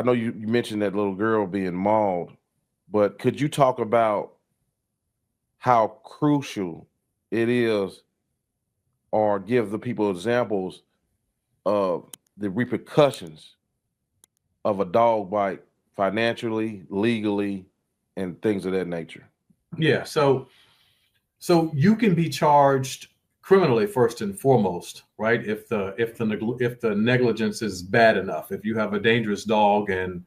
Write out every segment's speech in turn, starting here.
I know you mentioned that little girl being mauled, but could you talk about how crucial it is, or give the people examples of the repercussions of a dog bite financially, legally, and things of that nature? Yeah. So you can be charged criminally first and foremost, right? If the negligence is bad enough, if you have a dangerous dog and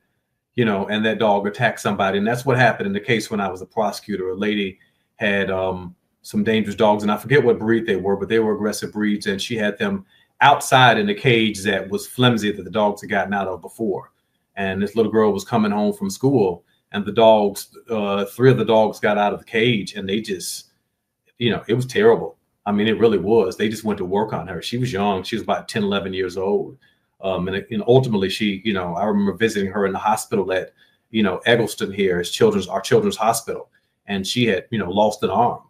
and that dog attacked somebody, and that's what happened in the case when I was a prosecutor. A lady had some dangerous dogs, and I forget what breed they were, but they were aggressive breeds, and she had them outside in a cage that was flimsy that the dogs had gotten out of before. And this little girl was coming home from school, and the dogs, three of the dogs got out of the cage, and they just it was terrible. I mean, it really was. They just went to work on her. She was young. She was about 10, 11 years old. And ultimately she, I remember visiting her in the hospital at, Eggleston here, our children's hospital. And she had, lost an arm,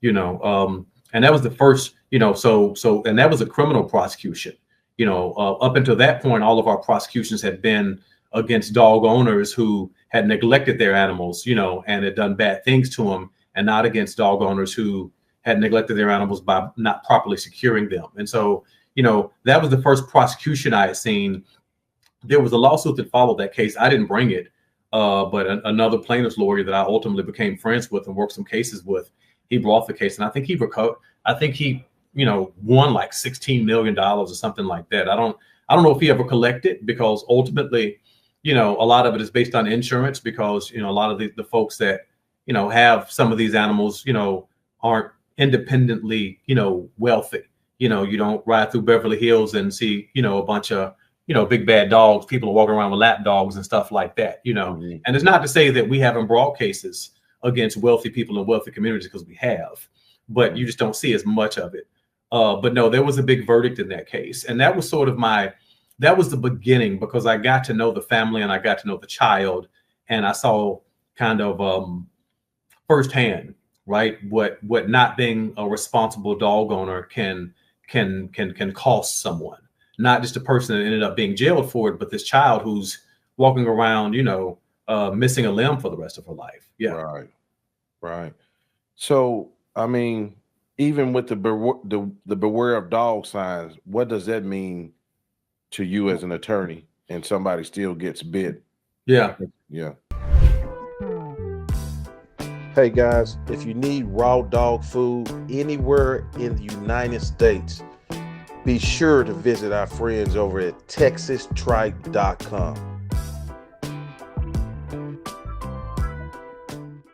and that was the first, and that was a criminal prosecution. Up until that point, all of our prosecutions had been against dog owners who had neglected their animals, and had done bad things to them, and not against dog owners who had neglected their animals by not properly securing them. And so, that was the first prosecution I had seen. There was a lawsuit that followed that case. I didn't bring it, but another plaintiff's lawyer that I ultimately became friends with and worked some cases with, he brought the case, and I think he recovered. I think he, won like $16 million or something like that. I don't know if he ever collected, because ultimately, a lot of it is based on insurance, because a lot of the folks that have some of these animals, aren't independently, wealthy. You don't ride through Beverly Hills and see, a bunch of, big bad dogs. People are walking around with lap dogs and stuff like that, Mm-hmm. And it's not to say that we haven't brought cases against wealthy people in wealthy communities, because we have, but you just don't see as much of it. But no, there was a big verdict in that case. And that was sort of that was the beginning, because I got to know the family and I got to know the child, and I saw kind of firsthand, right, what not being a responsible dog owner can cost someone. Not just a person that ended up being jailed for it, but this child who's walking around, missing a limb for the rest of her life. Yeah. Right. So, I mean, even with the beware of dog signs, what does that mean to you as an attorney, and somebody still gets bit? Yeah. Yeah. Hey guys, if you need raw dog food anywhere in the United States, be sure to visit our friends over at TexasTripe.com.